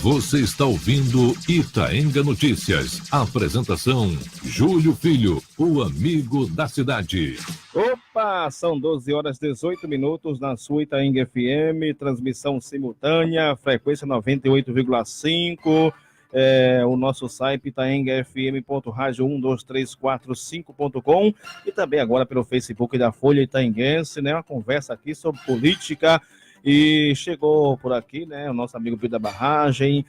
Você está ouvindo Itaenga Notícias. Apresentação, Júlio Filho, o amigo da cidade. Opa, são 12 horas e 18 minutos na sua Itaenga FM, transmissão simultânea, frequência 98,5, o nosso site itaengafm.radio12345.com e também agora pelo Facebook da Folha Itaenguense, né? Uma conversa aqui sobre política. E chegou por aqui, né, o nosso amigo Bill da Barragem,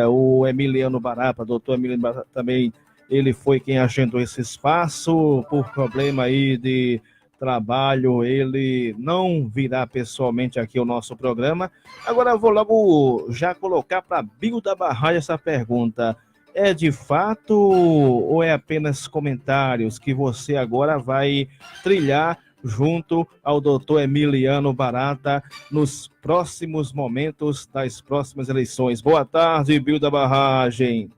o Emiliano Barata, doutor Emiliano Barata também, ele foi quem agendou esse espaço, por problema aí de trabalho, ele não virá pessoalmente aqui ao nosso programa. Agora eu vou logo já colocar para Bill da Barragem essa pergunta: é de fato ou é apenas comentários que você agora vai trilhar junto ao doutor Emiliano Barata nos próximos momentos das próximas eleições? Boa tarde, Bill da Barragem.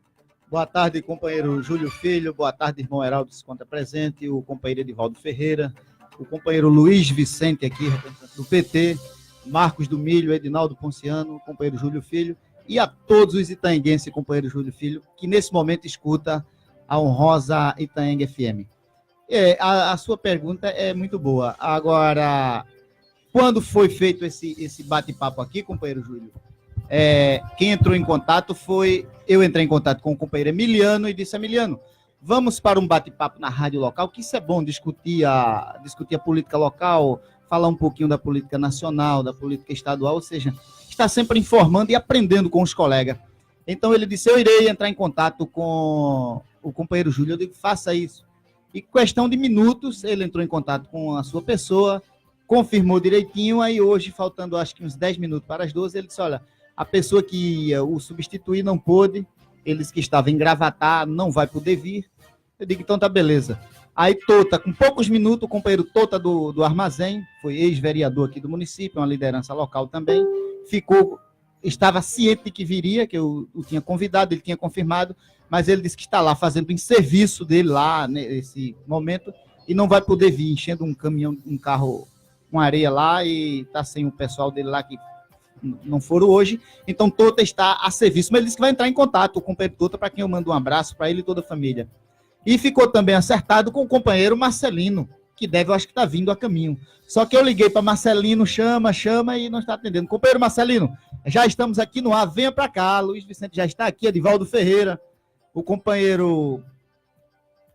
Boa tarde, companheiro Júlio Filho. Boa tarde, irmão Heraldo se conta presente, o companheiro Edivaldo Ferreira, o companheiro Luiz Vicente aqui, representante do PT, Marcos do Milho, Edinaldo Ponciano, o companheiro Júlio Filho, e a todos os itaenguenses, companheiro Júlio Filho, que nesse momento escuta a honrosa Itaenga FM. A sua pergunta é muito boa. Agora, quando foi feito esse bate-papo aqui, companheiro Júlio, quem entrou em contato eu entrei em contato com o companheiro Emiliano e disse: Emiliano, vamos para um bate-papo na rádio local, que isso é bom, discutir a política local, falar um pouquinho da política nacional, da política estadual, ou seja, está sempre informando e aprendendo com os colegas. Então ele disse: eu irei entrar em contato com o companheiro Júlio. Eu digo: faça isso. E questão de minutos, ele entrou em contato com a sua pessoa, confirmou direitinho, aí hoje, faltando acho que uns 10 minutos para as 12, ele disse: olha, a pessoa que ia o substituir não pôde, eles que estavam em Gravatá não vai poder vir. Eu digo: então tá beleza. Aí Tota, com poucos minutos, o companheiro Tota do Armazém, foi ex-vereador aqui do município, uma liderança local também, estava ciente de que viria, que eu o tinha convidado, ele tinha confirmado, mas ele disse que está lá fazendo um serviço dele lá nesse momento e não vai poder vir, enchendo um caminhão, um carro com areia lá, e está sem o pessoal dele lá que não foram hoje. Então Tota está a serviço, mas ele disse que vai entrar em contato com o companheiro Tota, para quem eu mando um abraço para ele e toda a família. E ficou também acertado com o companheiro Marcelino, que eu acho que está vindo a caminho. Só que eu liguei para Marcelino, chama e não está atendendo. Companheiro Marcelino, já estamos aqui no ar, venha para cá. Luiz Vicente já está aqui, Edivaldo Ferreira, o companheiro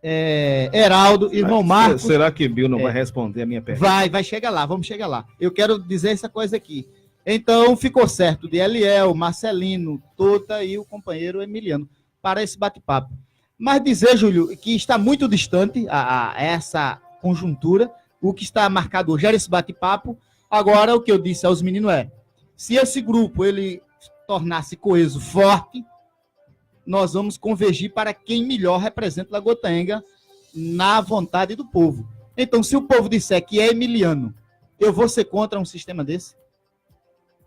Heraldo, irmão Marcos. Será que Bill não vai responder a minha pergunta? Vai chegar lá, vamos chegar lá. Eu quero dizer essa coisa aqui. Então, ficou certo de Eliel, Marcelino, Tota e o companheiro Emiliano para esse bate-papo. Mas dizer, Júlio, que está muito distante a essa conjuntura. O que está marcado hoje era esse bate-papo. Agora, o que eu disse aos meninos se esse grupo ele tornasse coeso, forte, nós vamos convergir para quem melhor representa Lagoa Itaenga na vontade do povo. Então, se o povo disser que é Emiliano, eu vou ser contra um sistema desse?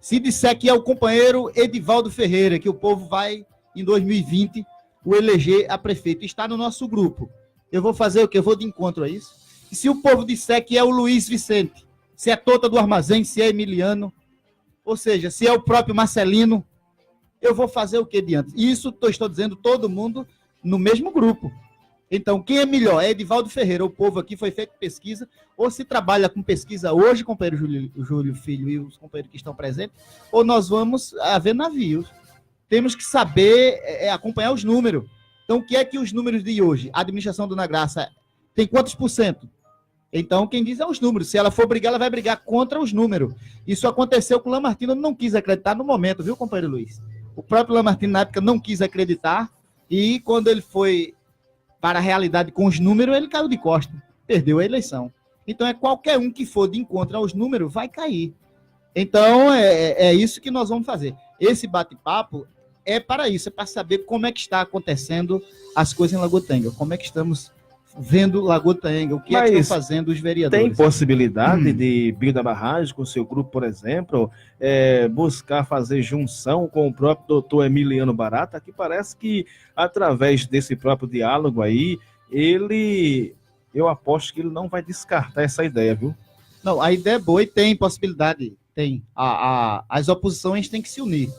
Se disser que é o companheiro Edivaldo Ferreira, que o povo vai, em 2020, o eleger a prefeito, está no nosso grupo, eu vou fazer o quê? Eu vou de encontro a isso? E se o povo disser que é o Luiz Vicente, se é Tota do Armazém, se é Emiliano, ou seja, se é o próprio Marcelino, eu vou fazer o que diante? Isso estou dizendo todo mundo no mesmo grupo. Então, quem é melhor? É Edivaldo Ferreira. O povo aqui foi feito pesquisa, ou se trabalha com pesquisa hoje, companheiro Júlio Filho e os companheiros que estão presentes, ou nós vamos haver navios. Temos que saber acompanhar os números. Então, o que é que os números de hoje? A administração Dona Graça tem quantos por cento? Então, quem diz é os números. Se ela for brigar, ela vai brigar contra os números. Isso aconteceu com o Lamartine, não quis acreditar no momento, viu, companheiro Luiz? O próprio Lamartine, na época, não quis acreditar, e quando ele foi para a realidade com os números, ele caiu de costa, perdeu a eleição. Então, qualquer um que for de encontro aos números, vai cair. Então, é isso que nós vamos fazer. Esse bate-papo é para isso, é para saber como é que está acontecendo as coisas em Lagoa Itaenga, como é que estamos vendo Lagoa Itaenga, o que é que estão fazendo os vereadores. Tem possibilidade de Bill da Barragem, com o seu grupo, por exemplo, buscar fazer junção com o próprio doutor Emiliano Barata, que parece que, através desse próprio diálogo aí, eu aposto que ele não vai descartar essa ideia, viu? Não, a ideia é boa e tem possibilidade, tem. As oposições têm que se unir.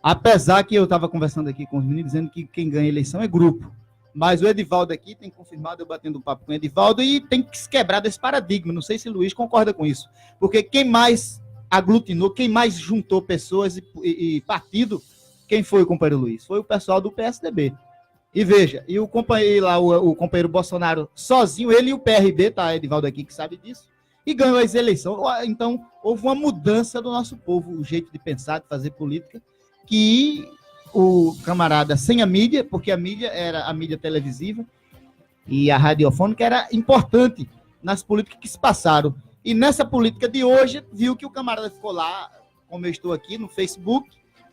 Apesar que eu estava conversando aqui com os meninos, dizendo que quem ganha a eleição é grupo. Mas o Edivaldo aqui tem confirmado, eu batendo papo com o Edivaldo, e tem que se quebrar desse paradigma. Não sei se o Luiz concorda com isso. Porque quem mais aglutinou, quem mais juntou pessoas e partido, quem foi o companheiro Luiz? Foi o pessoal do PSDB. E veja, e o companheiro lá, o companheiro Bolsonaro, sozinho, ele e o PRB, tá, Edivaldo aqui que sabe disso, e ganhou as eleições. Então, houve uma mudança do nosso povo, o jeito de pensar, de fazer política, que o camarada sem a mídia, porque a mídia era a mídia televisiva e a radiofônica era importante nas políticas que se passaram. E nessa política de hoje, viu que o camarada ficou lá, como eu estou aqui, no Facebook,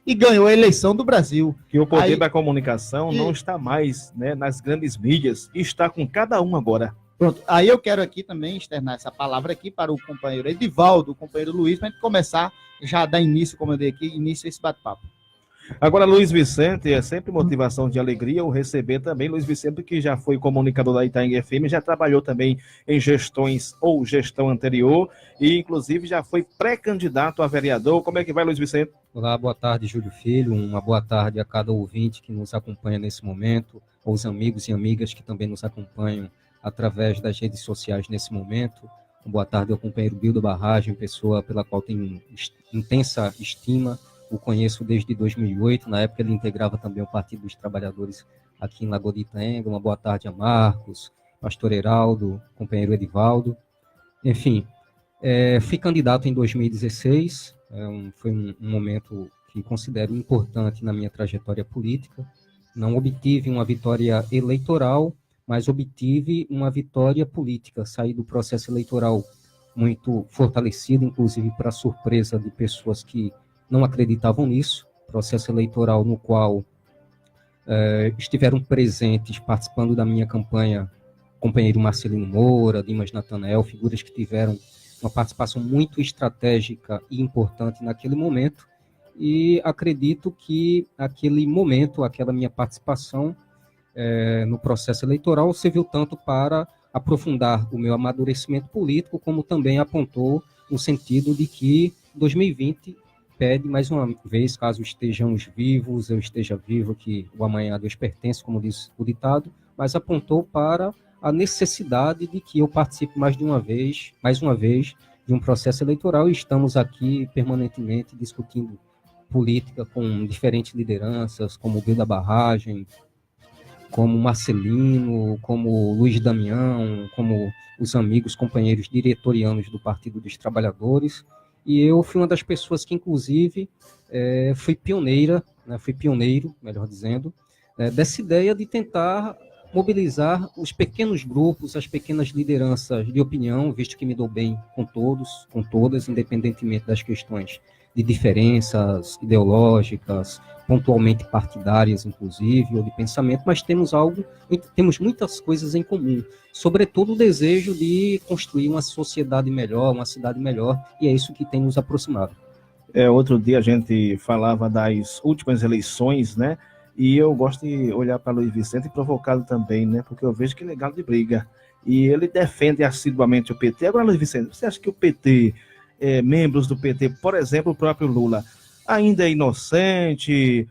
e ganhou a eleição do Brasil. Que o poder da comunicação não está mais, né, nas grandes mídias, está com cada um agora. Pronto, aí eu quero aqui também externar essa palavra aqui para o companheiro Edivaldo, o companheiro Luiz, para a gente começar, já dar início, como eu dei aqui, início a esse bate-papo. Agora, Luiz Vicente, é sempre motivação de alegria o receber também. Luiz Vicente, que já foi comunicador da Itaenga FM, já trabalhou também em gestões ou gestão anterior e, inclusive, já foi pré-candidato a vereador. Como é que vai, Luiz Vicente? Olá, boa tarde, Júlio Filho. Uma boa tarde a cada ouvinte que nos acompanha nesse momento, aos amigos e amigas que também nos acompanham através das redes sociais nesse momento. Uma boa tarde ao companheiro Bildo Barragem, pessoa pela qual tenho intensa estima. O conheço desde 2008, na época ele integrava também o Partido dos Trabalhadores aqui em Lagoa de Itaenga. Uma boa tarde a Marcos, pastor Heraldo, companheiro Edivaldo. Enfim, fui candidato em 2016, foi um momento que considero importante na minha trajetória política. Não obtive uma vitória eleitoral, mas obtive uma vitória política. Saí do processo eleitoral muito fortalecido, inclusive para surpresa de pessoas que não acreditavam nisso, processo eleitoral no qual estiveram presentes, participando da minha campanha, companheiro Marcelino Moura, Dimas Natanael, figuras que tiveram uma participação muito estratégica e importante naquele momento, e acredito que aquele momento, aquela minha participação no processo eleitoral serviu tanto para aprofundar o meu amadurecimento político, como também apontou no sentido de que 2020 pede mais uma vez, caso estejamos vivos, eu esteja vivo, que o amanhã a Deus pertence, como diz o ditado, mas apontou para a necessidade de que eu participe mais uma vez, de um processo eleitoral, e estamos aqui permanentemente discutindo política com diferentes lideranças, como o Bildo da Barragem, como Marcelino, como Luiz Damião, como os amigos, companheiros diretorianos do Partido dos Trabalhadores. E eu fui uma das pessoas que, inclusive, fui pioneiro, melhor dizendo, dessa ideia de tentar mobilizar os pequenos grupos, as pequenas lideranças de opinião, visto que me dou bem com todos, com todas, independentemente das questões de diferenças ideológicas, pontualmente partidárias, inclusive, ou de pensamento, mas temos muitas coisas em comum, sobretudo o desejo de construir uma sociedade melhor, uma cidade melhor, e é isso que tem nos aproximado. Outro dia a gente falava das últimas eleições, né? E eu gosto de olhar para Luiz Vicente provocado também, né? Porque eu vejo que legal de briga. E ele defende assiduamente o PT. Agora, Luiz Vicente, você acha que o PT, membros do PT, por exemplo, o próprio Lula, ainda é inocente,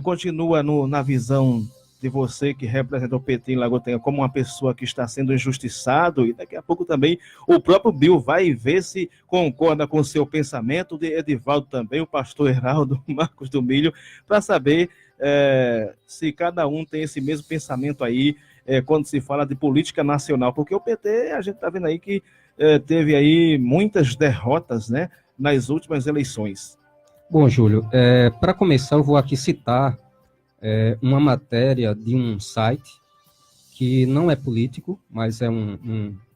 continua na visão de você que representa o PT em Lagoa de Itaenga como uma pessoa que está sendo injustiçado, e daqui a pouco também o próprio Bill vai ver se concorda com o seu pensamento, de Edivaldo também, o pastor Heraldo, Marcos do Milho, para saber se cada um tem esse mesmo pensamento aí quando se fala de política nacional, porque o PT, a gente está vendo aí que teve aí muitas derrotas, né, nas últimas eleições. Bom, Júlio, para começar eu vou aqui citar uma matéria de um site que não é político, mas é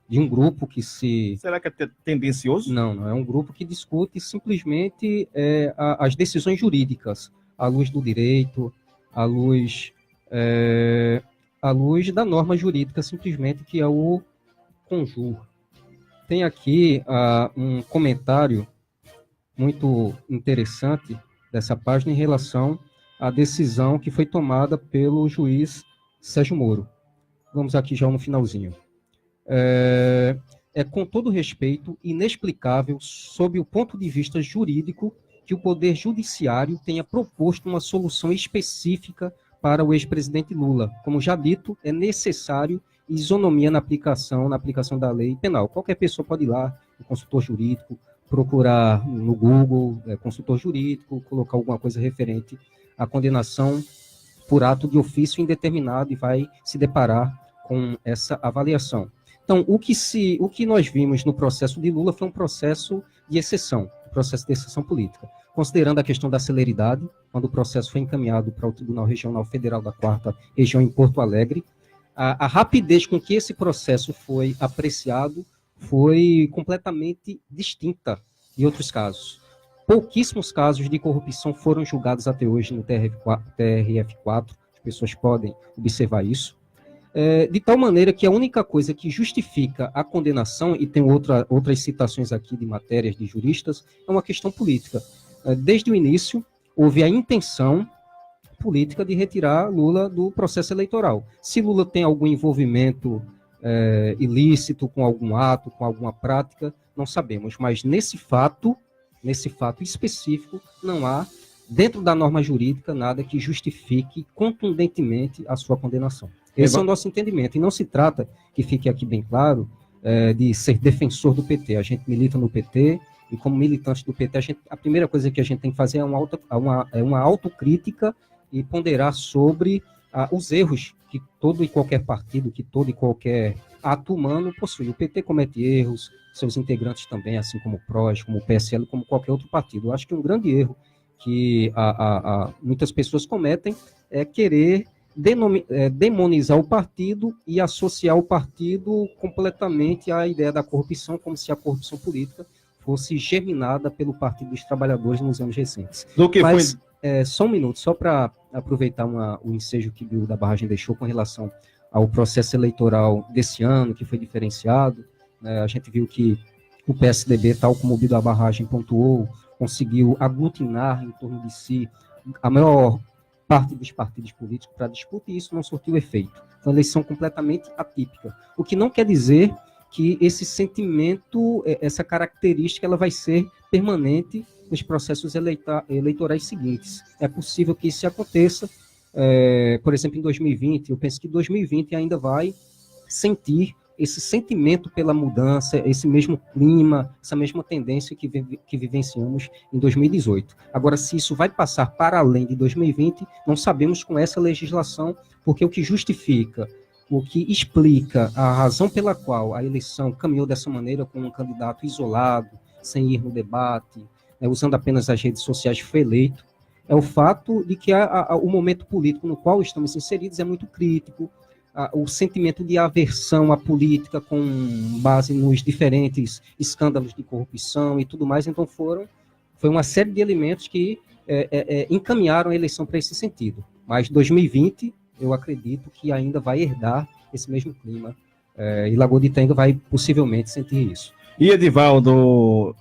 de um grupo que se... Será que é tendencioso? Não, é um grupo que discute simplesmente as decisões jurídicas, à luz do direito, à luz da norma jurídica, simplesmente, que é o Conjur. Tem aqui um comentário muito interessante dessa página em relação à decisão que foi tomada pelo juiz Sérgio Moro. Vamos aqui já no finalzinho. Com todo respeito, inexplicável sob o ponto de vista jurídico que o Poder Judiciário tenha proposto uma solução específica para o ex-presidente Lula. Como já dito, é necessário isonomia na aplicação da lei penal. Qualquer pessoa pode ir lá, um consultor jurídico, procurar no Google, consultor jurídico, colocar alguma coisa referente à condenação por ato de ofício indeterminado e vai se deparar com essa avaliação. Então, o que nós vimos no processo de Lula foi um processo de exceção, um processo de exceção política. Considerando a questão da celeridade, quando o processo foi encaminhado para o Tribunal Regional Federal da 4ª Região em Porto Alegre, a rapidez com que esse processo foi apreciado foi completamente distinta de outros casos. Pouquíssimos casos de corrupção foram julgados até hoje no TRF4, as pessoas podem observar isso, de tal maneira que a única coisa que justifica a condenação, e tem outras citações aqui de matérias de juristas, é uma questão política. Desde o início, houve a intenção política de retirar Lula do processo eleitoral. Se Lula tem algum envolvimento ilícito com algum ato, com alguma prática, não sabemos, mas nesse fato específico, não há, dentro da norma jurídica, nada que justifique contundentemente a sua condenação. Esse é o nosso entendimento, e não se trata, que fique aqui bem claro, de ser defensor do PT. A gente milita no PT, e como militante do PT, a primeira coisa que a gente tem que fazer é uma autocrítica e ponderar sobre os erros que todo e qualquer partido, que todo e qualquer ato humano possui. O PT comete erros, seus integrantes também, assim como o PROS, como o PSL, como qualquer outro partido. Eu acho que um grande erro que muitas pessoas cometem é querer demonizar o partido e associar o partido completamente à ideia da corrupção, como se a corrupção política fosse germinada pelo Partido dos Trabalhadores nos anos recentes. Só um minuto, só para aproveitar o ensejo que Bill da Barragem deixou com relação ao processo eleitoral desse ano, que foi diferenciado. A gente viu que o PSDB, tal como o Bill da Barragem pontuou, conseguiu aglutinar em torno de si a maior parte dos partidos políticos para disputa, e isso não surtiu efeito. Foi uma eleição completamente atípica. O que não quer dizer que esse sentimento, essa característica, ela vai ser permanente nos processos eleitorais seguintes. É possível que isso aconteça, por exemplo, em 2020. Eu penso que 2020 ainda vai sentir esse sentimento pela mudança, esse mesmo clima, essa mesma tendência que vivenciamos em 2018. Agora, se isso vai passar para além de 2020, não sabemos com essa legislação, porque o que justifica, o que explica a razão pela qual a eleição caminhou dessa maneira, com um candidato isolado, sem ir no debate, usando apenas as redes sociais, foi eleito, é o fato de que o momento político no qual estamos inseridos é muito crítico, o sentimento de aversão à política com base nos diferentes escândalos de corrupção e tudo mais. Então foi uma série de elementos que encaminharam a eleição para esse sentido. Mas 2020, eu acredito que ainda vai herdar esse mesmo clima, e Lagoa de Tenga vai possivelmente sentir isso. E Edivaldo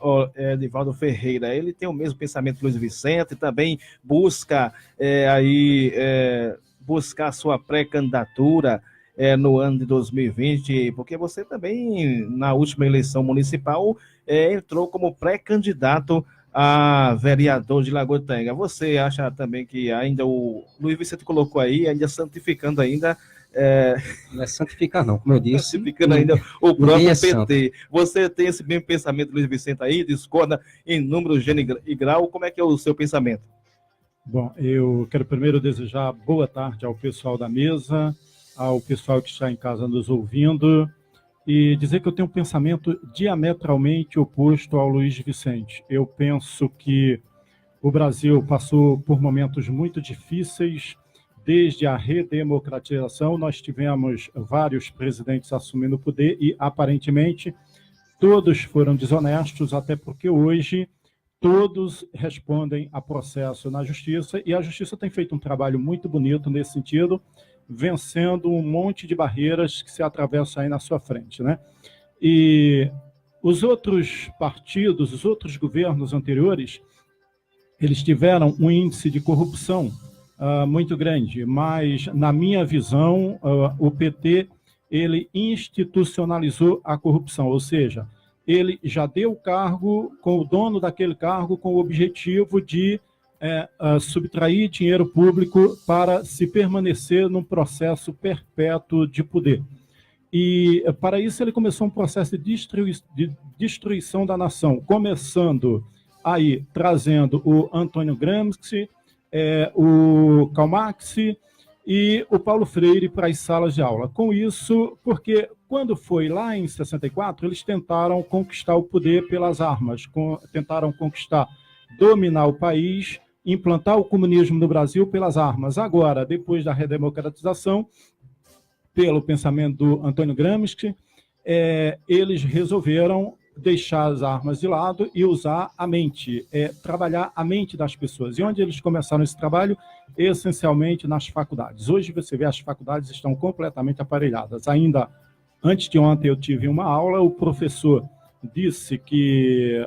Ferreira, ele tem o mesmo pensamento que Luiz Vicente, também busca buscar sua pré-candidatura no ano de 2020, porque você também, na última eleição municipal, entrou como pré-candidato a vereador de Lagoa de Tenga. Você acha também que ainda o Luiz Vicente colocou aí, ainda santificando ainda... Não é santificar não, como eu disse. Santificando ainda o próprio PT. Você tem esse mesmo pensamento, Luiz Vicente, aí, discorda em número, gênero e grau? Como é que é o seu pensamento? Bom, eu quero primeiro desejar boa tarde ao pessoal da mesa, ao pessoal que está em casa nos ouvindo, e dizer que eu tenho um pensamento diametralmente oposto ao Luiz Vicente. Eu penso que o Brasil passou por momentos muito difíceis. Desde a redemocratização, nós tivemos vários presidentes assumindo o poder e, aparentemente, todos foram desonestos, até porque hoje todos respondem a processo na justiça, e a justiça tem feito um trabalho muito bonito nesse sentido, vencendo um monte de barreiras que se atravessam aí na sua frente, né? E os outros partidos, os outros governos anteriores, eles tiveram um índice de corrupção muito grande, mas, na minha visão, o PT ele institucionalizou a corrupção, ou seja, ele já deu o cargo com o dono daquele cargo com o objetivo de subtrair dinheiro público para se permanecer num processo perpétuo de poder. E, para isso, ele começou um processo de destruição da nação, começando aí, trazendo o Antônio Gramsci, o Karl Marx e o Paulo Freire para as salas de aula. Com isso, porque quando foi lá em 64, eles tentaram conquistar o poder pelas armas, tentaram dominar o país, implantar o comunismo no Brasil pelas armas. Agora, depois da redemocratização, pelo pensamento do Antônio Gramsci, eles resolveram deixar as armas de lado e usar a mente, trabalhar a mente das pessoas. E onde eles começaram esse trabalho? Essencialmente nas faculdades. Hoje você vê as faculdades estão completamente aparelhadas. Ainda antes de ontem eu tive uma aula, o professor disse que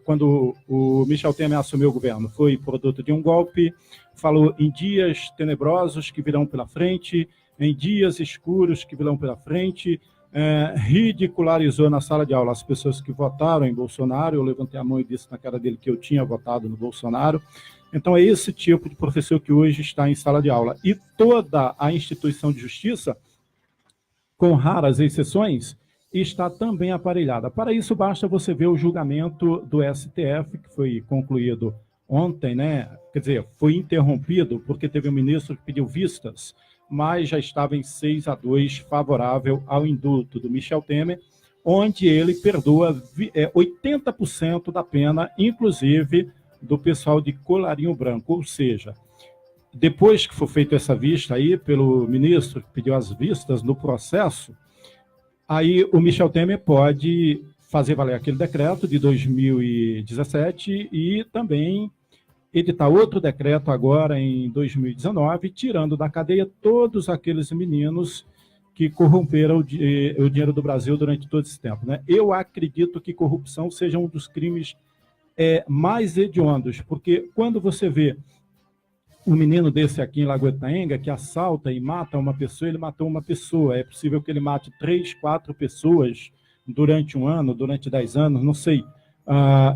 quando o Michel Temer assumiu o governo foi produto de um golpe, falou em dias tenebrosos que virão pela frente, em dias escuros que virão pela frente, ridicularizou na sala de aula as pessoas que votaram em Bolsonaro. Eu levantei a mão e disse na cara dele que eu tinha votado no Bolsonaro. Então é esse tipo de professor que hoje está em sala de aula. E toda a instituição de justiça, com raras exceções, está também aparelhada. Para isso basta você ver o julgamento do STF, que foi concluído ontem, né? Quer dizer, foi interrompido porque teve um ministro que pediu vistas, mas já estava em 6-2 favorável ao indulto do Michel Temer, onde ele perdoa 80% da pena, inclusive do pessoal de colarinho branco. Ou seja, depois que for feita essa vista aí pelo ministro que pediu as vistas no processo, aí o Michel Temer pode fazer valer aquele decreto de 2017 e também editar outro decreto agora em 2019, tirando da cadeia todos aqueles meninos que corromperam o dinheiro do Brasil durante todo esse tempo, né? Eu acredito que corrupção seja um dos crimes mais hediondos, porque quando você vê um menino desse aqui em Lagoa Itaenga que assalta e mata uma pessoa, ele matou uma pessoa. É possível que ele mate 3, 4 pessoas durante um ano, durante 10 anos, não sei.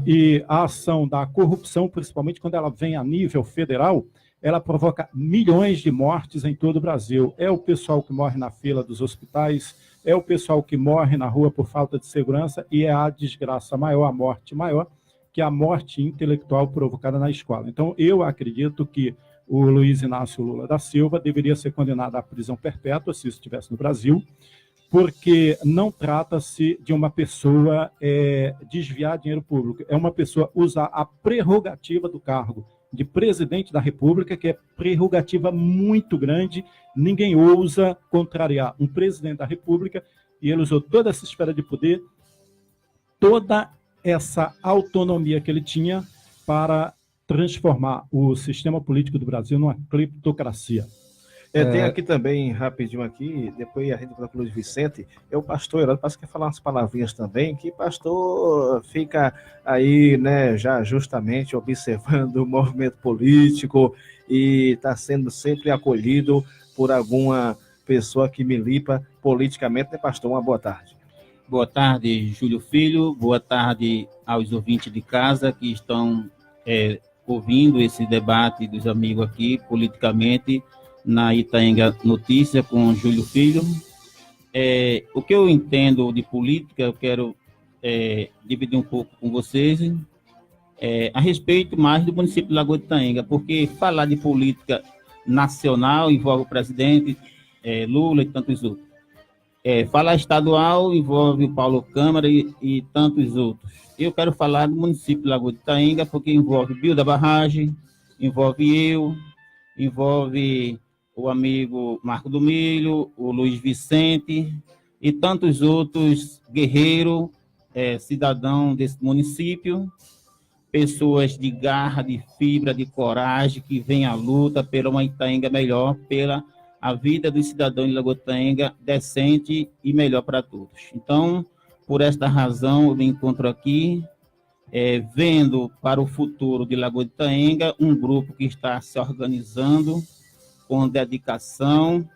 E a ação da corrupção, principalmente quando ela vem a nível federal, ela provoca milhões de mortes em todo o Brasil. É o pessoal que morre na fila dos hospitais, é o pessoal que morre na rua por falta de segurança, e é a desgraça maior, a morte maior, que é a morte intelectual provocada na escola. Então, eu acredito que o Luiz Inácio Lula da Silva deveria ser condenado à prisão perpétua, se isso estivesse no Brasil, porque não trata-se de uma pessoa desviar dinheiro público, é uma pessoa usar a prerrogativa do cargo de presidente da República, que é prerrogativa muito grande, ninguém ousa contrariar um presidente da República, e ele usou toda essa esfera de poder, toda essa autonomia que ele tinha para transformar o sistema político do Brasil numa criptocracia. Tem aqui também, rapidinho aqui, depois a gente fala com o Luiz Vicente, o pastor Herói, parece que quer falar umas palavrinhas também, que pastor fica aí, né, já justamente observando o movimento político e está sendo sempre acolhido por alguma pessoa que milita politicamente, né, pastor? Uma boa tarde. Boa tarde, Júlio Filho, boa tarde aos ouvintes de casa que estão ouvindo esse debate dos amigos aqui, politicamente, na Itaenga Notícia, com Júlio Filho. O que eu entendo de política, eu quero dividir um pouco com vocês, a respeito mais do município de Lagoa de Itaenga, porque falar de política nacional envolve o presidente Lula e tantos outros. Falar estadual envolve o Paulo Câmara e tantos outros. Eu quero falar do município de Lagoa de Itaenga, porque envolve Bio da Barragem, envolve envolve o amigo Marco do Milho, o Luiz Vicente e tantos outros guerreiros, cidadãos desse município, pessoas de garra, de fibra, de coragem, que vêm à luta pela uma Itaenga melhor, pela a vida dos cidadãos de Lagoa de Itaenga decente e melhor para todos. Então, por esta razão, eu me encontro aqui, vendo para o futuro de Lagoa de Itaenga, um grupo que está se organizando com dedicação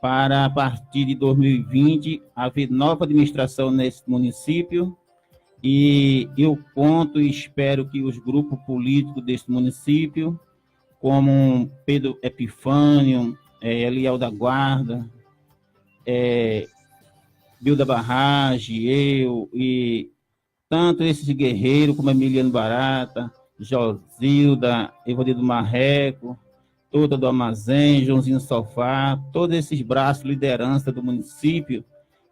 para, a partir de 2020, haver nova administração nesse município E eu conto e espero que os grupos políticos deste município, como Pedro Epifânio, Eliel da Guarda, Bilda Barrage, eu e tanto esses guerreiros como Emiliano Barata, Josilda, Evandro do Marreco, Tota do Armazém, Joãozinho Sofá, todos esses braços, liderança do município,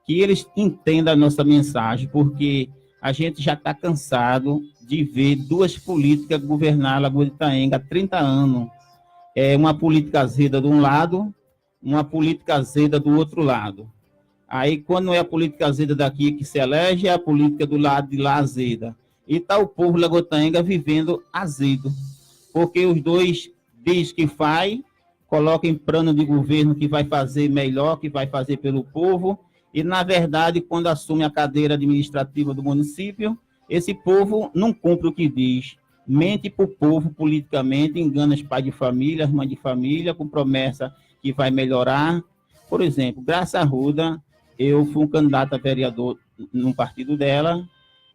que eles entendam a nossa mensagem, porque a gente já está cansado de ver duas políticas governar a Lagoa de Itaenga há 30 anos. Uma política azeda de um lado, uma política azeda do outro lado. Aí, quando não é a política azeda daqui que se elege, é a política do lado de lá azeda. E está o povo Lagoa de Itaenga vivendo azedo, porque os dois diz que faz, coloca em plano de governo que vai fazer melhor, que vai fazer pelo povo, e, na verdade, quando assume a cadeira administrativa do município, esse povo não cumpre o que diz, mente para o povo politicamente, engana os pais de família, as mães de família, com promessa que vai melhorar. Por exemplo, Graça Arruda, eu fui um candidato a vereador no partido dela,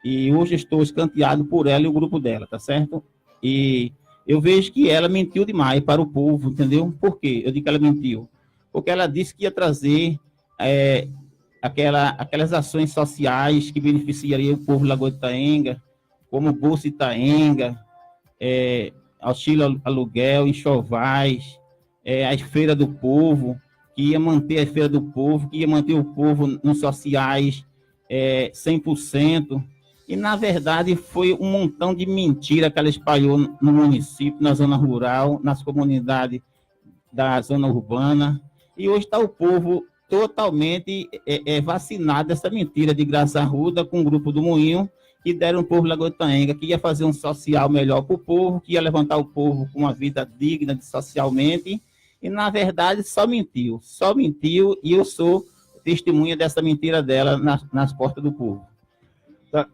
e hoje estou escanteado por ela e o grupo dela, tá certo? E eu vejo que ela mentiu demais para o povo, entendeu? Por quê? Eu digo que ela mentiu. Porque ela disse que ia trazer aquelas ações sociais que beneficiariam o povo de Lagoa de Itaenga, como Bolsa Itaenga, auxílio aluguel, enxovais, as feiras do povo, que ia manter a feira do povo, que ia manter o povo nos sociais 100%. E, na verdade, foi um montão de mentira que ela espalhou no município, na zona rural, nas comunidades da zona urbana. E hoje está o povo totalmente vacinado dessa mentira de Graça Arruda com o grupo do Moinho, que deram o povo Lagoa de Itaenga, que ia fazer um social melhor para o povo, que ia levantar o povo com uma vida digna socialmente. E, na verdade, só mentiu, e eu sou testemunha dessa mentira dela nas portas do povo.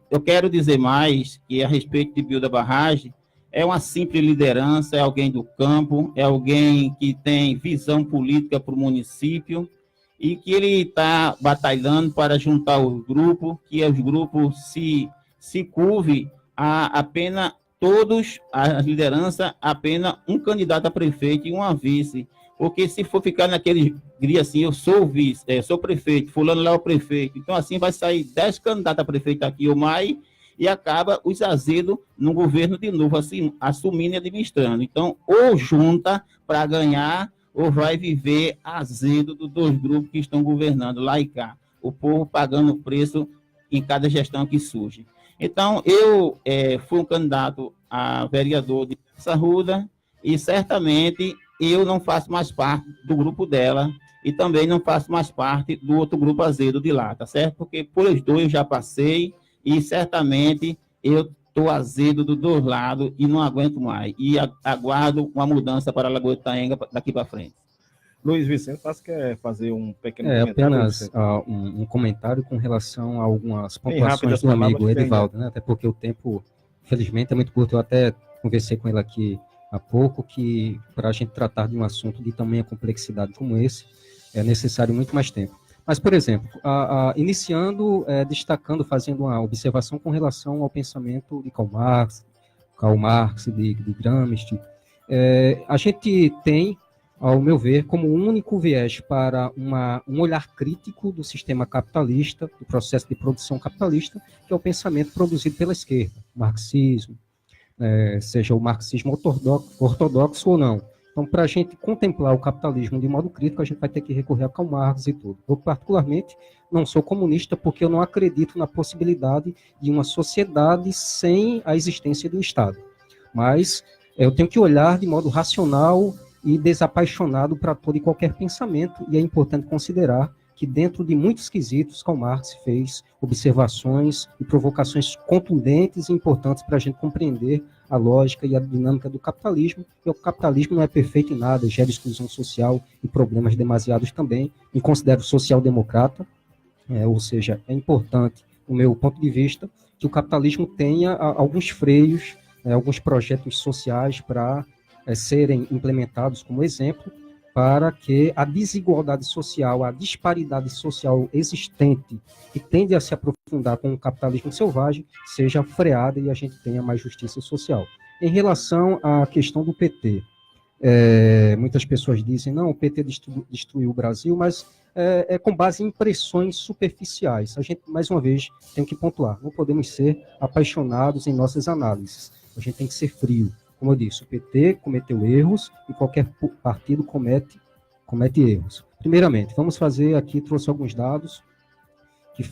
Eu quero dizer mais que, a respeito de Bilda Barrage, é uma simples liderança, é alguém do campo, é alguém que tem visão política para o município e que ele está batalhando para juntar os grupos, que os grupos se curve a apenas todos, a liderança, apenas um candidato a prefeito e uma vice. Porque se for ficar naquele gria assim, eu sou vice, sou prefeito, fulano lá é o prefeito, então assim vai sair 10 candidatos a prefeito aqui ou mais, e acaba os azedos no governo de novo, assim, assumindo e administrando. Então, ou junta para ganhar, ou vai viver azedo dos dois grupos que estão governando lá e cá. O povo pagando o preço em cada gestão que surge. Então, eu fui um candidato a vereador de Graça Arruda, e certamente eu não faço mais parte do grupo dela e também não faço mais parte do outro grupo azedo de lá, tá certo? Porque por os dois eu já passei e certamente eu estou azedo dos dois lados e não aguento mais. E aguardo uma mudança para a Lagoa de Itaenga daqui para frente. Luiz Vicente, você quer fazer um pequeno comentário? Apenas um comentário com relação a algumas pontuações do amigo Edivaldo, né? Até porque o tempo, infelizmente, é muito curto. Eu até conversei com ele aqui há pouco, que para a gente tratar de um assunto de tamanha complexidade como esse, é necessário muito mais tempo. Mas, por exemplo, iniciando, destacando, fazendo uma observação com relação ao pensamento de Karl Marx, de Gramsci, a gente tem, ao meu ver, como único viés para um olhar crítico do sistema capitalista, do processo de produção capitalista, que é o pensamento produzido pela esquerda, o marxismo, seja o marxismo ortodoxo ou não. Então, para a gente contemplar o capitalismo de modo crítico, a gente vai ter que recorrer a Karl Marx e tudo. Eu, particularmente, não sou comunista porque eu não acredito na possibilidade de uma sociedade sem a existência do Estado. Mas eu tenho que olhar de modo racional e desapaixonado para todo e qualquer pensamento, e é importante considerar que dentro de muitos quesitos, Karl Marx fez observações e provocações contundentes e importantes para a gente compreender a lógica e a dinâmica do capitalismo, e o capitalismo não é perfeito em nada, gera exclusão social e problemas demasiados também. Me considero social-democrata, ou seja, é importante, do meu ponto de vista, que o capitalismo tenha alguns freios, alguns projetos sociais para serem implementados como exemplo, para que a desigualdade social, a disparidade social existente, que tende a se aprofundar com o capitalismo selvagem, seja freada e a gente tenha mais justiça social. Em relação à questão do PT, muitas pessoas dizem, não, o PT destruiu o Brasil, mas é com base em impressões superficiais. A gente, mais uma vez, tem que pontuar, não podemos ser apaixonados em nossas análises, a gente tem que ser frio. Como eu disse, o PT cometeu erros e qualquer partido comete erros. Primeiramente, vamos fazer aqui, trouxe alguns dados que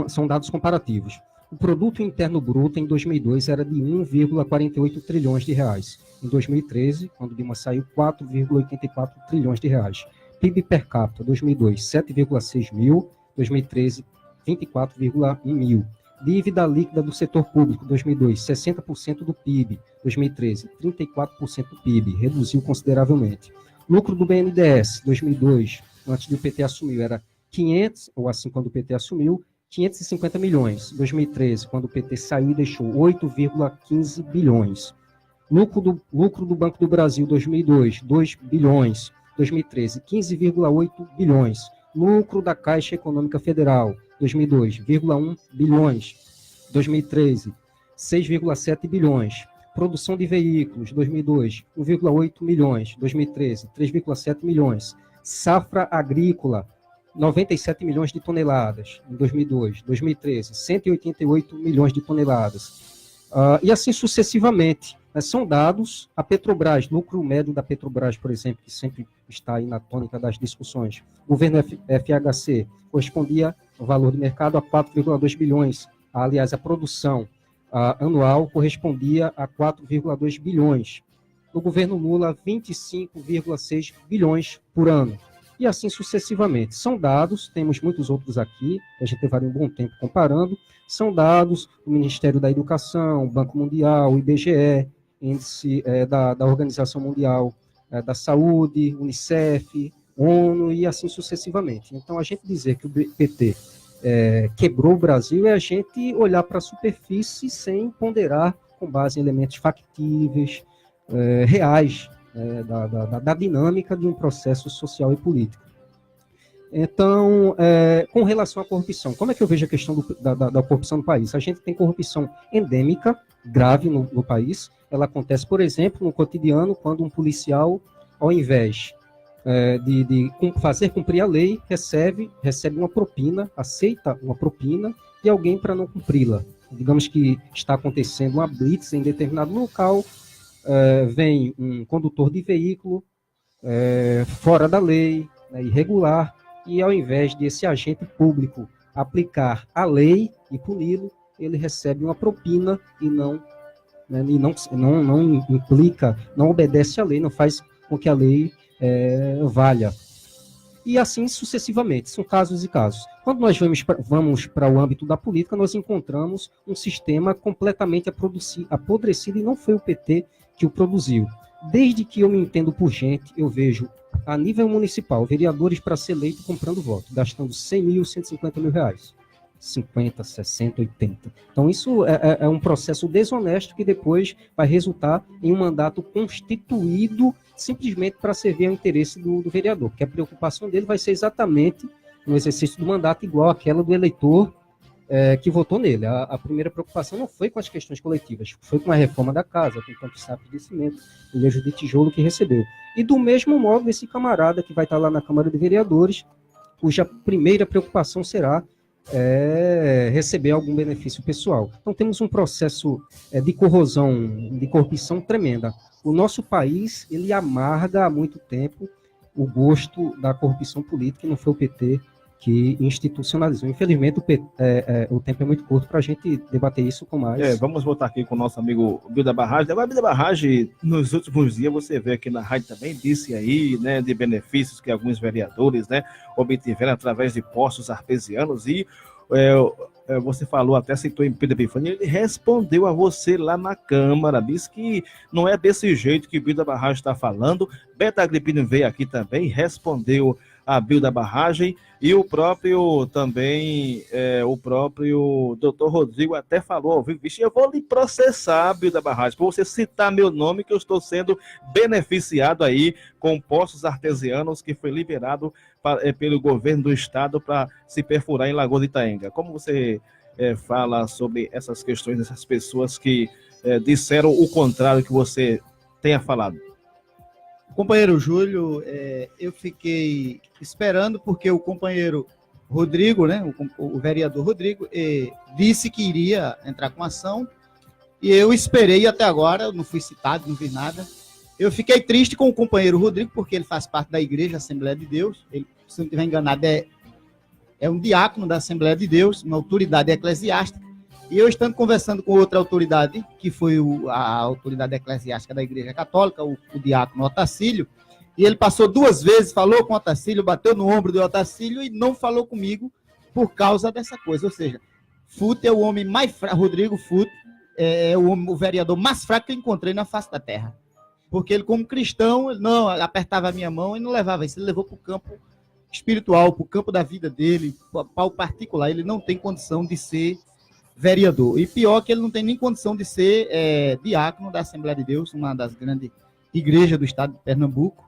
são dados comparativos. O produto interno bruto em 2002 era de 1,48 trilhões de reais. Em 2013, quando Dilma saiu, 4,84 trilhões de reais. PIB per capita, 2002, 7,6 mil, 2013, 24,1 mil. Dívida líquida do setor público, 2002, 60% do PIB, 2013, 34% do PIB, reduziu consideravelmente. Lucro do BNDES, 2002, antes do PT assumir, era 500, ou assim quando o PT assumiu, 550 milhões. 2013, quando o PT saiu e deixou 8,15 bilhões. Lucro do Banco do Brasil, 2002, 2 bilhões. 2013, 15,8 bilhões. Lucro da Caixa Econômica Federal, 2002, 1,1 bilhões. 2013, 6,7 bilhões. Produção de veículos, 2002, 1,8 milhões. 2013, 3,7 milhões. Safra agrícola, 97 milhões de toneladas em 2002. 2013, 188 milhões de toneladas. E assim sucessivamente. São dados, a Petrobras, lucro médio da Petrobras, por exemplo, que sempre está aí na tônica das discussões. O governo FHC correspondia ao valor de mercado a 4,2 bilhões. Aliás, a produção anual correspondia a 4,2 bilhões. No governo Lula, 25,6 bilhões por ano. E assim sucessivamente. São dados, temos muitos outros aqui, a gente levaria um bom tempo comparando, são dados do Ministério da Educação, Banco Mundial, IBGE, índice da Organização Mundial da Saúde, Unicef, ONU e assim sucessivamente. Então, a gente dizer que o PT quebrou o Brasil é a gente olhar para a superfície sem ponderar com base em elementos factíveis, reais, da dinâmica de um processo social e político. Então, com relação à corrupção, como é que eu vejo a questão da corrupção no país? A gente tem corrupção endêmica, grave no país. Ela acontece, por exemplo, no cotidiano, quando um policial, ao invés de fazer cumprir a lei, recebe uma propina, aceita uma propina de alguém para não cumpri-la. Digamos que está acontecendo uma blitz em determinado local, vem um condutor de veículo fora da lei, irregular, e ao invés de esse agente público aplicar a lei e puni-lo, ele recebe uma propina e não implica, não obedece à lei, não faz com que a lei valha. E assim sucessivamente, são casos e casos. Quando nós vamos para o âmbito da política, nós encontramos um sistema completamente apodrecido, e não foi o PT que o produziu. Desde que eu me entendo por gente, eu vejo, a nível municipal, vereadores para ser eleito comprando voto, gastando 100 mil, 150 mil reais. 50, 60, 80. Então, isso é um processo desonesto que depois vai resultar em um mandato constituído simplesmente para servir ao interesse do vereador, porque a preocupação dele vai ser exatamente no exercício do mandato igual àquela do eleitor que votou nele. A primeira preocupação não foi com as questões coletivas, foi com a reforma da casa, com tantos sacos de cimento, milhões de tijolo que recebeu. E do mesmo modo, esse camarada que vai estar lá na Câmara de Vereadores, cuja primeira preocupação será receber algum benefício pessoal. Então temos um processo de corrosão, de corrupção tremenda. O nosso país, ele amarga há muito tempo o gosto da corrupção política, e não foi o PT que institucionalizou. Infelizmente, o tempo é muito curto para a gente debater isso com mais. Vamos voltar aqui com o nosso amigo Bill da Barragem. Agora, Bill da Barragem, nos últimos dias, você vê aqui na rádio também, disse aí, né, de benefícios que alguns vereadores, né, obtiveram através de postos artesianos, e você falou, até citou em Pedro Epifânio, ele respondeu a você lá na Câmara, disse que não é desse jeito que o Bill da Barragem está falando. Beto Agripino veio aqui também, respondeu a bio da barragem, e o próprio também, o próprio doutor Rodrigo até falou, vixe, eu vou lhe processar, bio da barragem, por você citar meu nome, que eu estou sendo beneficiado aí com poços artesianos que foi liberado pelo governo do estado para se perfurar em Lagoa de Itaenga. Como você fala sobre essas questões dessas pessoas que disseram o contrário que você tenha falado? Companheiro Júlio, eu fiquei esperando porque o companheiro Rodrigo, né, o vereador Rodrigo, disse que iria entrar com ação e eu esperei até agora, não fui citado, não vi nada. Eu fiquei triste com o companheiro Rodrigo porque ele faz parte da igreja Assembleia de Deus, ele, se não estiver enganado, é um diácono da Assembleia de Deus, uma autoridade eclesiástica. E eu estando conversando com outra autoridade, que foi a autoridade eclesiástica da Igreja Católica, o diácono Otacílio, e ele passou 2 vezes, falou com o Otacílio, bateu no ombro do Otacílio e não falou comigo por causa dessa coisa. Ou seja, Fute é o homem mais fraco, Rodrigo Fute é o vereador mais fraco que eu encontrei na face da terra. Porque ele, como cristão, ele não apertava a minha mão e não levava isso, ele levou para o campo espiritual, para o campo da vida dele, para o particular. Ele não tem condição de ser vereador. E pior que ele não tem nem condição de ser diácono da Assembleia de Deus, uma das grandes igrejas do estado de Pernambuco,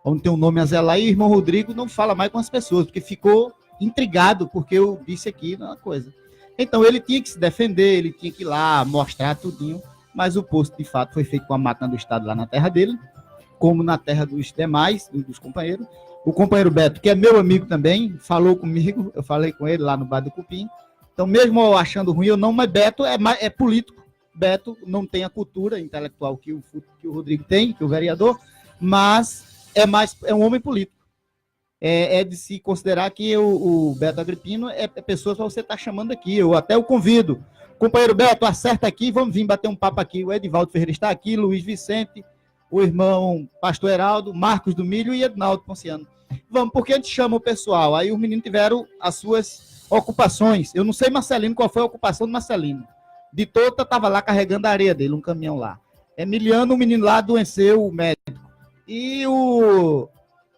onde tem um nome a zelar, e o irmão Rodrigo não fala mais com as pessoas, porque ficou intrigado, porque eu disse aqui uma coisa. Então ele tinha que se defender, ele tinha que ir lá mostrar tudinho, mas o posto de fato foi feito com a máquina do estado lá na terra dele, como na terra dos demais, dos companheiros. O companheiro Beto, que é meu amigo também, falou comigo, eu falei com ele lá no Bar do Cupim. Então, mesmo eu achando ruim ou não, mas Beto é político. Beto não tem a cultura intelectual que o Rodrigo tem, que o vereador, mas é um homem político. É de se considerar que o Beto Agripino é pessoa que você está chamando aqui. Eu até o convido. Companheiro Beto, acerta aqui, vamos vir bater um papo aqui. O Edivaldo Ferreira está aqui, Luiz Vicente, o irmão Pastor Heraldo, Marcos do Milho e Ednaldo Ponciano. Vamos, porque a gente chama o pessoal. Aí os meninos tiveram as suas ocupações. Eu não sei, Marcelino, qual foi a ocupação do Marcelino. De Tota estava lá carregando a areia dele, um caminhão lá. Emiliano, o menino lá, adoeceu, o médico. E o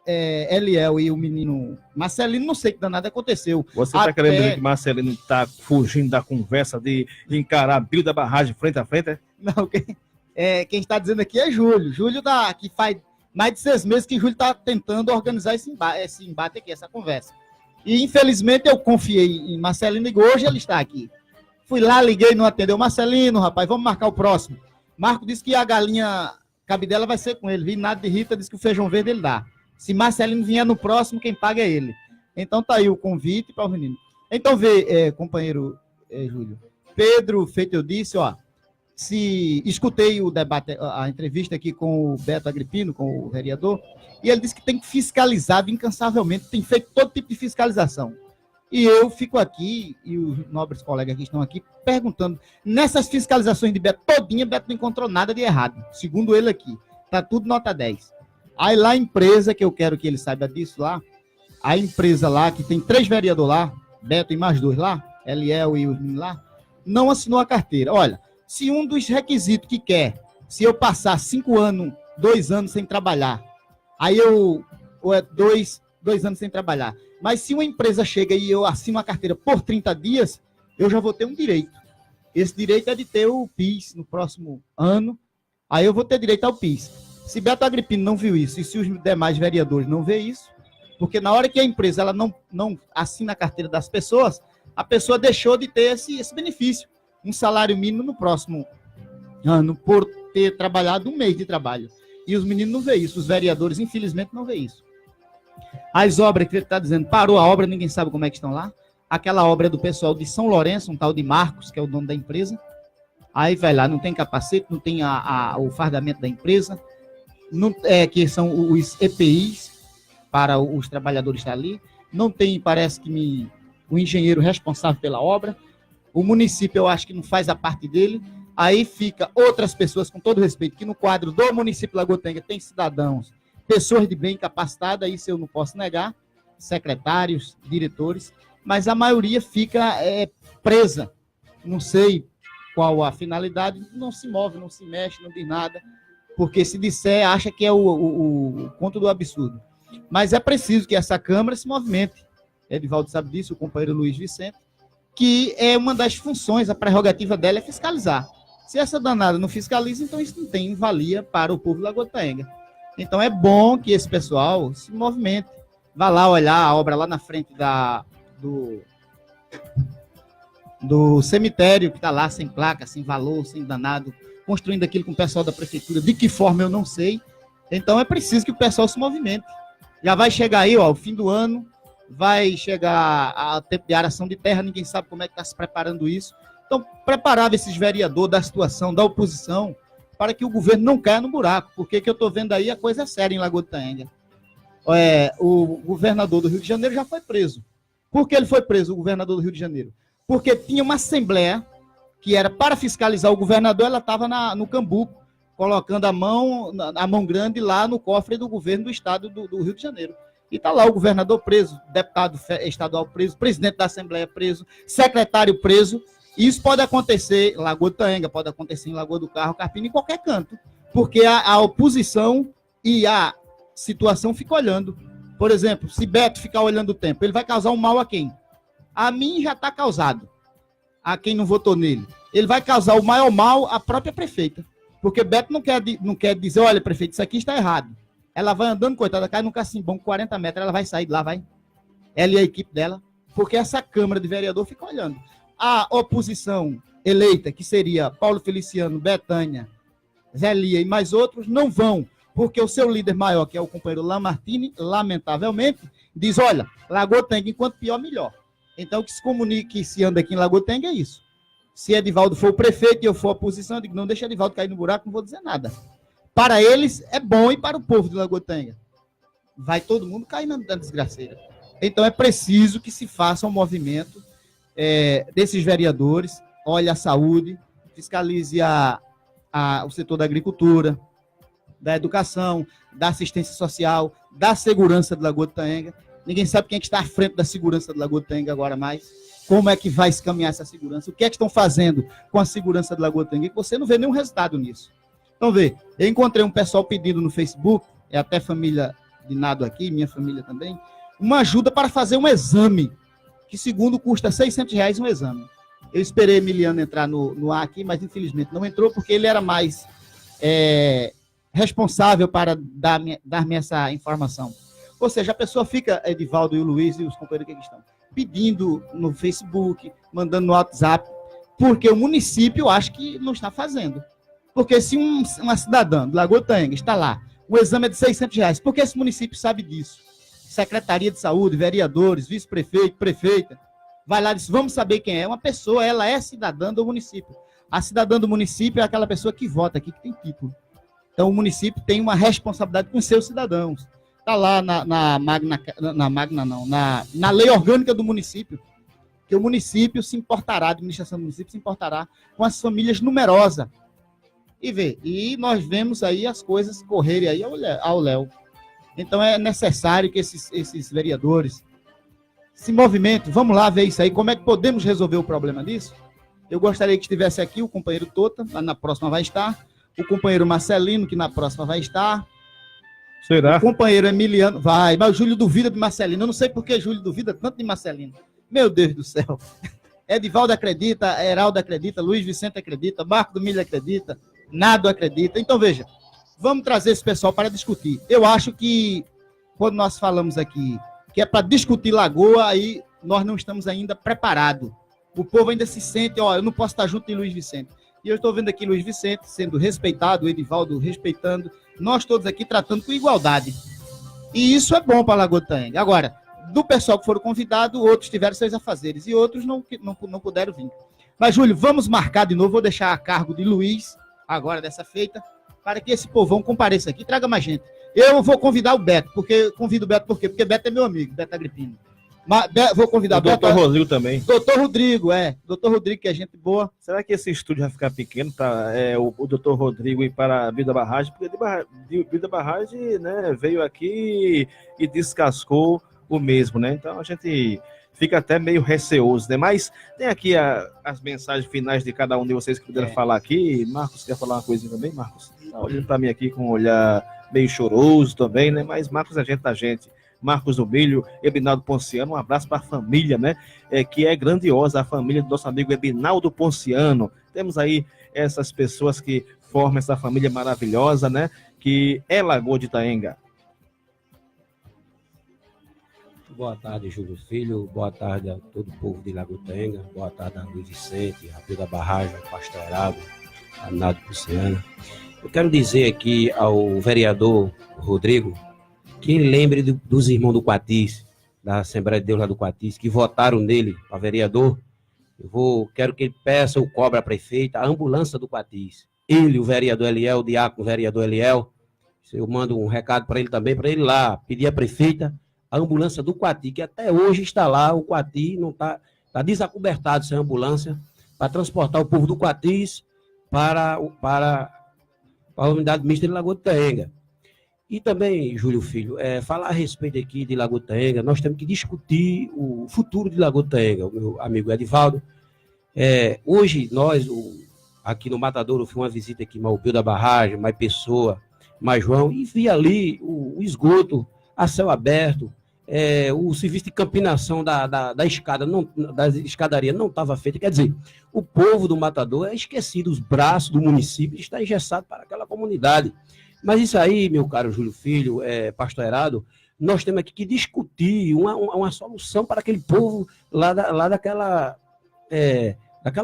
Eliel e o menino Marcelino, não sei que danado aconteceu. Você está querendo dizer que Marcelino está fugindo da conversa de encarar a bio da barragem frente a frente? Não, quem está dizendo aqui é Júlio. Júlio, que faz mais de 6 meses que Júlio está tentando organizar esse embate aqui, essa conversa. E, infelizmente, eu confiei em Marcelino e hoje ele está aqui. Fui lá, liguei, não atendeu. Marcelino, rapaz, vamos marcar o próximo. Marco disse que a galinha cabidela vai ser com ele. Vi nada de Rita, disse que o feijão verde ele dá. Se Marcelino vier no próximo, quem paga é ele. Então tá aí o convite para o menino. Então vê, companheiro Júlio. Pedro, feito eu disse, se escutei o debate, a entrevista aqui com o Beto Agripino, com o vereador, e ele disse que tem que fiscalizar incansavelmente, tem feito todo tipo de fiscalização. E eu fico aqui, e os nobres colegas que estão aqui, perguntando, nessas fiscalizações de Beto todinha, Beto não encontrou nada de errado, segundo ele aqui, tá tudo nota 10. Aí lá a empresa, que eu quero que ele saiba disso lá, a empresa lá, que tem 3 vereadores lá, Beto e mais 2 lá, Eliel e os meninos lá, não assinou a carteira. Olha, se um dos requisitos que quer, se eu passar 5 anos, 2 anos sem trabalhar, aí ou é 2 anos sem trabalhar, mas se uma empresa chega e eu assino a carteira por 30 dias, eu já vou ter um direito. Esse direito é de ter o PIS no próximo ano, aí eu vou ter direito ao PIS. Se Beto Agripino não viu isso, e se os demais vereadores não vê isso, porque na hora que a empresa ela não assina a carteira das pessoas, a pessoa deixou de ter esse benefício. Um salário mínimo no próximo ano, por ter trabalhado 1 mês de trabalho. E os meninos não vê isso, os vereadores, infelizmente, não vê isso. As obras que ele está dizendo, parou a obra, ninguém sabe como é que estão lá. Aquela obra é do pessoal de São Lourenço, um tal de Marcos, que é o dono da empresa. Aí vai lá, não tem capacete, não tem o fardamento da empresa, não, que são os EPIs para os trabalhadores estar ali. Não tem, parece que o engenheiro responsável pela obra. O município, eu acho que não faz a parte dele. Aí fica outras pessoas, com todo respeito, que no quadro do município de Lagoa de Itaenga tem cidadãos, pessoas de bem capacitadas, isso eu não posso negar, secretários, diretores, mas a maioria fica presa. Não sei qual a finalidade, não se move, não se mexe, não diz nada, porque se disser, acha que é o conto do absurdo. Mas é preciso que essa Câmara se movimente. Edivaldo sabe disso, o companheiro Luiz Vicente, que é uma das funções, a prerrogativa dela é fiscalizar. Se essa danada não fiscaliza, então isso não tem valia para o povo de Lagoa do Itaenga. Então é bom que esse pessoal se movimente. Vá lá olhar a obra lá na frente do cemitério, que está lá sem placa, sem valor, sem danado, construindo aquilo com o pessoal da prefeitura. De que forma eu não sei. Então é preciso que o pessoal se movimente. Já vai chegar aí, ó, o fim do ano, vai chegar a tempo de aração de terra, ninguém sabe como é que está se preparando isso. Então, preparava esses vereadores da situação, da oposição, para que o governo não caia no buraco, porque que eu estou vendo aí a coisa é séria em Lagoa do Itaenga. O governador do Rio de Janeiro já foi preso. Por que ele foi preso, o governador do Rio de Janeiro? Porque tinha uma assembleia que era para fiscalizar o governador, ela estava no Cambuco, colocando a mão grande lá no cofre do governo do estado do Rio de Janeiro. E está lá o governador preso, deputado estadual preso, presidente da Assembleia preso, secretário preso. E isso pode acontecer em Lagoa do Itaenga, pode acontecer em Lagoa do Carro, Carpina, em qualquer canto. Porque a oposição e a situação ficam olhando. Por exemplo, se Beto ficar olhando o tempo, ele vai causar um mal a quem? A mim já está causado. A quem não votou nele. Ele vai causar o maior mal à própria prefeita. Porque Beto não quer dizer, olha, prefeito, isso aqui está errado. Ela vai andando, coitada, cai num cacimbão com 40 metros, ela vai sair de lá, vai. Ela e a equipe dela. Porque essa Câmara de Vereador fica olhando. A oposição eleita, que seria Paulo Feliciano, Betânia, Zé Lia e mais outros, não vão. Porque o seu líder maior, que é o companheiro Lamartine, lamentavelmente, diz, olha, Lagoa do Itaenga, enquanto pior, melhor. Então, o que se comunica e se anda aqui em Lagoa do Itaenga é isso. Se Edivaldo for o prefeito e eu for a oposição, eu digo, não deixa Edivaldo cair no buraco, não vou dizer nada. Para eles é bom e para o povo de Lagoa do Itaenga. Vai todo mundo cair na desgraceira. Então, é preciso que se faça um movimento desses vereadores, olhe a saúde, fiscalize o setor da agricultura, da educação, da assistência social, da segurança de Lagoa do Itaenga. Ninguém sabe quem é que está à frente da segurança de Lagoa do Itaenga agora mais. Como é que vai se caminhar essa segurança? O que é que estão fazendo com a segurança de Lagoa do Itaenga? E você não vê nenhum resultado nisso. Então, vê, eu encontrei um pessoal pedindo no Facebook, é até família de Nado aqui, minha família também, uma ajuda para fazer um exame, que segundo custa R$600 um exame. Eu esperei Emiliano entrar no ar aqui, mas infelizmente não entrou, porque ele era mais responsável para dar-me essa informação. Ou seja, a pessoa fica, Edivaldo e o Luiz e os companheiros que estão, pedindo no Facebook, mandando no WhatsApp, porque o município acha que não está fazendo. Porque se uma cidadã de Lagoa do Itaenga está lá, o exame é de R$600, porque esse município sabe disso. Secretaria de Saúde, vereadores, vice-prefeito, prefeita, vai lá e diz, vamos saber quem é. Uma pessoa, ela é cidadã do município. A cidadã do município é aquela pessoa que vota aqui, que tem título. Então, o município tem uma responsabilidade com os seus cidadãos. Está lá na lei orgânica do município, que o município se importará, a administração do município se importará com as famílias numerosas. E nós vemos aí as coisas correrem aí ao léu. Então é necessário que esses vereadores se movimentem. Vamos lá ver isso aí, como é que podemos resolver o problema disso? Eu gostaria que estivesse aqui o companheiro Tota, lá na próxima vai estar, o companheiro Marcelino, que na próxima vai estar, será? O companheiro Emiliano, vai, mas o Júlio duvida de Marcelino, eu não sei por que Júlio duvida tanto de Marcelino. Meu Deus do céu. Edivaldo acredita, Heraldo acredita, Luiz Vicente acredita, Marco do Milho acredita, Nado acredita. Então, veja, vamos trazer esse pessoal para discutir. Eu acho que, quando nós falamos aqui, que é para discutir Lagoa, aí nós não estamos ainda preparados. O povo ainda se sente, ó, eu não posso estar junto de Luiz Vicente. E eu estou vendo aqui Luiz Vicente sendo respeitado, o Edivaldo respeitando, nós todos aqui tratando com igualdade. E isso é bom para Lagoa do Itaenga. Agora, do pessoal que foram convidados, outros tiveram seus afazeres e outros não puderam vir. Mas, Júlio, vamos marcar de novo, vou deixar a cargo de Luiz, agora dessa feita, para que esse povão compareça aqui, traga mais gente. Eu vou convidar o Beto, convido o Beto por quê? Porque Beto é meu amigo, Beto Agripino. Mas, vou convidar o Beto. Doutor Rodrigo também. Doutor Rodrigo, Doutor Rodrigo, que é gente boa. Será que esse estúdio vai ficar pequeno para o doutor Rodrigo ir para a Vida Barragem? Porque Vida Barragem, né, veio aqui e descascou o mesmo, né? Então a gente fica até meio receoso, né? Mas tem aqui as mensagens finais de cada um de vocês que puderam falar aqui. Marcos, quer falar uma coisinha também, Marcos? Olha para mim aqui com um olhar meio choroso também, né? Mas Marcos é gente da gente. Marcos do Milho, Ebinaldo Ponciano, um abraço para a família, né? Que é grandiosa, a família do nosso amigo Ebinaldo Ponciano. Temos aí essas pessoas que formam essa família maravilhosa, né? Que é Lagoa de Itaenga. Boa tarde, Júlio Filho. Boa tarde a todo o povo de Lagoa de Itaenga. Boa tarde a Luiz Vicente, Rapio da Barragem, Pastor Heraldo, Arnaldo Ponciano. Eu quero dizer aqui ao vereador Rodrigo que ele lembre dos irmãos do Quatis, da Assembleia de Deus lá do Quatis, que votaram nele para vereador. Quero que ele peça ou cobre a prefeita a ambulância do Quatis. Ele, o vereador Eliel, o diácono, o vereador Eliel, eu mando um recado para ele também, para ele lá pedir à prefeita a ambulância do Quati, que até hoje está lá, o Quati não está desacobertado sem ambulância, para transportar o povo do Quatis para a unidade mista de Lagoa de Itaenga. E também, Júlio Filho, falar a respeito aqui de Lagoa de Itaenga, nós temos que discutir o futuro de Lagoa de Itaenga, o meu amigo Edivaldo. Hoje, nós, aqui no Matadouro, eu fiz uma visita aqui, Malpio da Barragem, mais Pessoa, mais João, e vi ali o esgoto a céu aberto, o serviço de campinação da escadaria não estava feito. Quer dizer, o povo do Matador é esquecido, os braços do município estão engessados para aquela comunidade. Mas isso aí, meu caro Júlio Filho, Pastor Heraldo, nós temos aqui que discutir uma solução para aquele povo lá daquela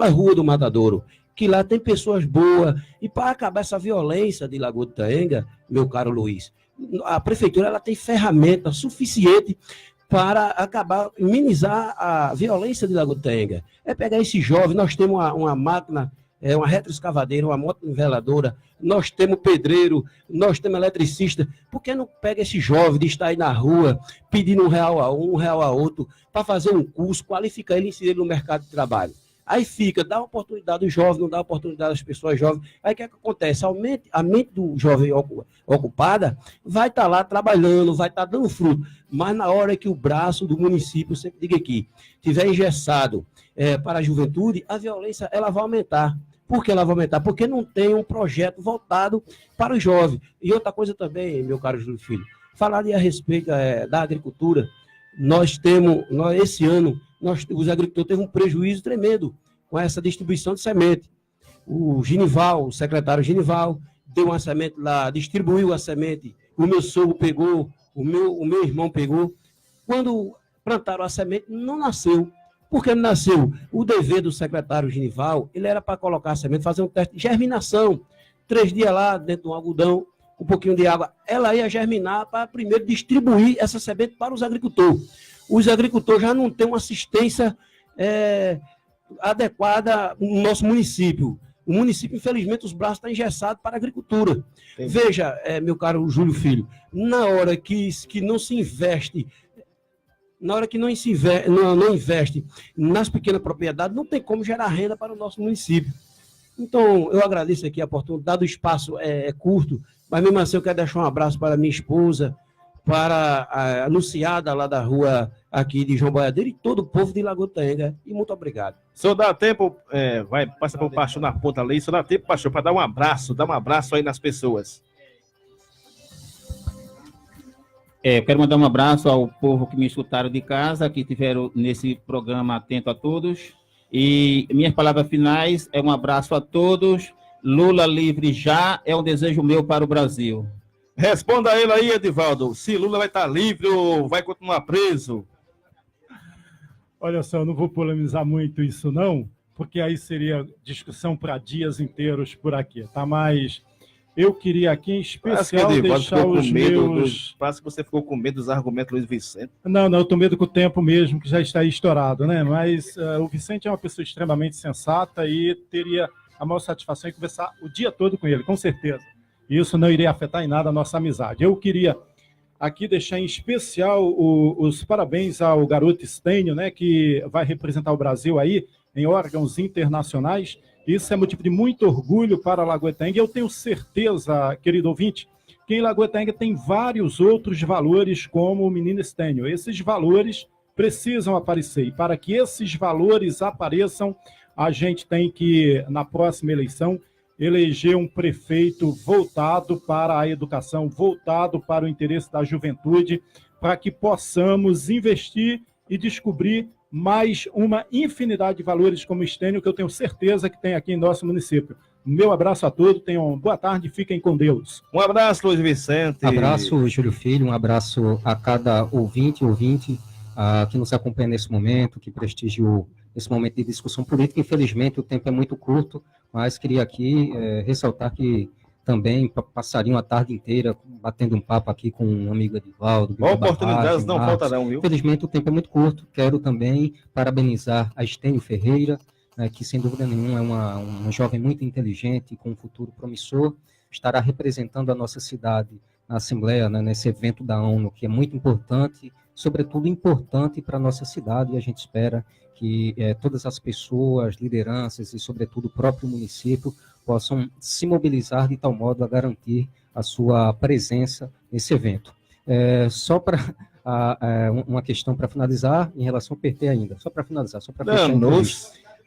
rua do Matadouro, que lá tem pessoas boas, e para acabar essa violência de Lagoa de Itaenga, meu caro Luiz, a prefeitura ela tem ferramenta suficiente para minimizar a violência de Lagoa de Itaenga. Pegar esse jovem, nós temos uma máquina, uma retroescavadeira, uma moto niveladora, nós temos pedreiro, nós temos eletricista. Por que não pega esse jovem de estar aí na rua, pedindo R$1 a um, R$1 a outro, para fazer um curso, qualificar ele e inserir ele no mercado de trabalho? Aí dá oportunidade ao jovem, não dá oportunidade às pessoas jovens. Aí o que acontece? A mente do jovem ocupada vai estar lá trabalhando, vai estar dando fruto. Mas na hora que o braço do município, sempre diga aqui, estiver engessado para a juventude, a violência ela vai aumentar. Por que ela vai aumentar? Porque não tem um projeto voltado para o jovem. E outra coisa também, meu caro Júlio Filho, falar a respeito da agricultura. Esse ano, os agricultores teve um prejuízo tremendo com essa distribuição de semente. O secretário Genival, deu uma semente lá, distribuiu a semente, o meu sogro pegou, o meu irmão pegou. Quando plantaram a semente, não nasceu. Por que não nasceu? O dever do secretário Genival, ele era para colocar a semente, fazer um teste de germinação. 3 dias lá, dentro de um algodão, um pouquinho de água, ela ia germinar para primeiro distribuir essa semente para os agricultores. Os agricultores já não têm uma assistência adequada no nosso município. O município, infelizmente, os braços estão engessados para a agricultura. Entendi. Veja, meu caro Júlio Filho, na hora que não se investe, não investe nas pequenas propriedades, não tem como gerar renda para o nosso município. Então, eu agradeço aqui a oportunidade, o espaço é curto, mas mesmo assim eu quero deixar um abraço para minha esposa, para a anunciada lá da rua aqui de João Boiadeiro e todo o povo de Lagoa de Itaenga. E muito obrigado. Senhor, dá tempo, passa para o pastor na ponta ali, só dá tempo, pastor, para dar um abraço aí nas pessoas. Quero mandar um abraço ao povo que me escutaram de casa, que estiveram nesse programa atento a todos. E minhas palavras finais é um abraço a todos. Lula livre já é um desejo meu para o Brasil. Responda a ele aí, Edivaldo, se Lula vai estar livre ou vai continuar preso? Olha só, eu não vou polemizar muito isso não, porque aí seria discussão para dias inteiros por aqui, tá? Mas eu queria aqui em especial deixar os meus... Parece que você ficou com medo dos argumentos do Luiz Vicente. Não, eu tô medo com o tempo mesmo, que já está aí estourado, né? Mas o Vicente é uma pessoa extremamente sensata e teria a maior satisfação em conversar o dia todo com ele, com certeza. Isso não iria afetar em nada a nossa amizade. Eu queria aqui deixar em especial os parabéns ao garoto Stênio, né, que vai representar o Brasil aí em órgãos internacionais. Isso é motivo de muito orgulho para a Lagoa de Itaenga. Eu tenho certeza, querido ouvinte, que em Lagoa de Itaenga tem vários outros valores como o menino Stênio. Esses valores precisam aparecer. E para que esses valores apareçam, a gente tem que, na próxima eleição, eleger um prefeito voltado para a educação, voltado para o interesse da juventude, para que possamos investir e descobrir mais uma infinidade de valores como o Estênio, que eu tenho certeza que tem aqui em nosso município. Meu abraço a todos, tenham uma boa tarde e fiquem com Deus. Um abraço, Luiz Vicente. Abraço, Júlio Filho, um abraço a cada ouvinte que nos acompanha nesse momento, que prestigiou esse momento de discussão política. Infelizmente, o tempo é muito curto, mas queria aqui ressaltar que também passaria a tarde inteira batendo um papo aqui com um amigo Edivaldo. Oportunidades não faltarão, viu? Infelizmente, o tempo é muito curto. Quero também parabenizar a Estênio Ferreira, que sem dúvida nenhuma é uma jovem muito inteligente, com um futuro promissor, estará representando a nossa cidade na Assembleia, né, nesse evento da ONU, que é muito importante, sobretudo importante para a nossa cidade, e a gente espera que todas as pessoas, lideranças e, sobretudo, o próprio município possam se mobilizar de tal modo a garantir a sua presença nesse evento. Só para uma questão para finalizar, em relação ao PT ainda, só para finalizar, só para fechar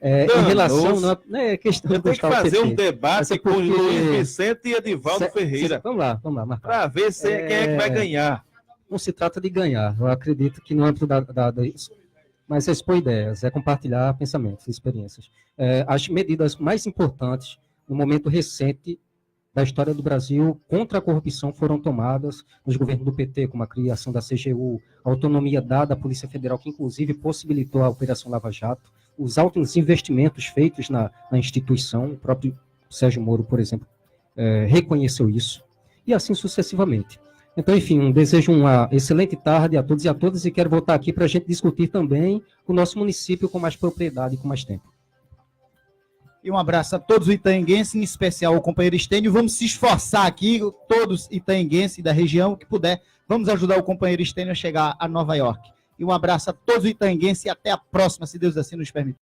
em relação, não é questão de tem que fazer um debate com Luiz Vicente e Edivaldo Ferreira. Vamos lá, para ver quem é que vai ganhar. Não se trata de ganhar, eu acredito que no âmbito mas é expor ideias, é compartilhar pensamentos, experiências. As medidas mais importantes no momento recente da história do Brasil contra a corrupção foram tomadas nos governos do PT, como a criação da CGU, a autonomia dada à Polícia Federal, que inclusive possibilitou a Operação Lava Jato, os altos investimentos feitos na instituição, o próprio Sérgio Moro, por exemplo, reconheceu isso, e assim sucessivamente. Então, enfim, desejo uma excelente tarde a todos e a todas, e quero voltar aqui para a gente discutir também o nosso município com mais propriedade e com mais tempo. E um abraço a todos os itaenguenses, em especial o companheiro Estênio. Vamos se esforçar aqui, todos itaenguenses da região, que puder, vamos ajudar o companheiro Estênio a chegar a Nova York. E um abraço a todos os itaenguenses e até a próxima, se Deus assim nos permitir.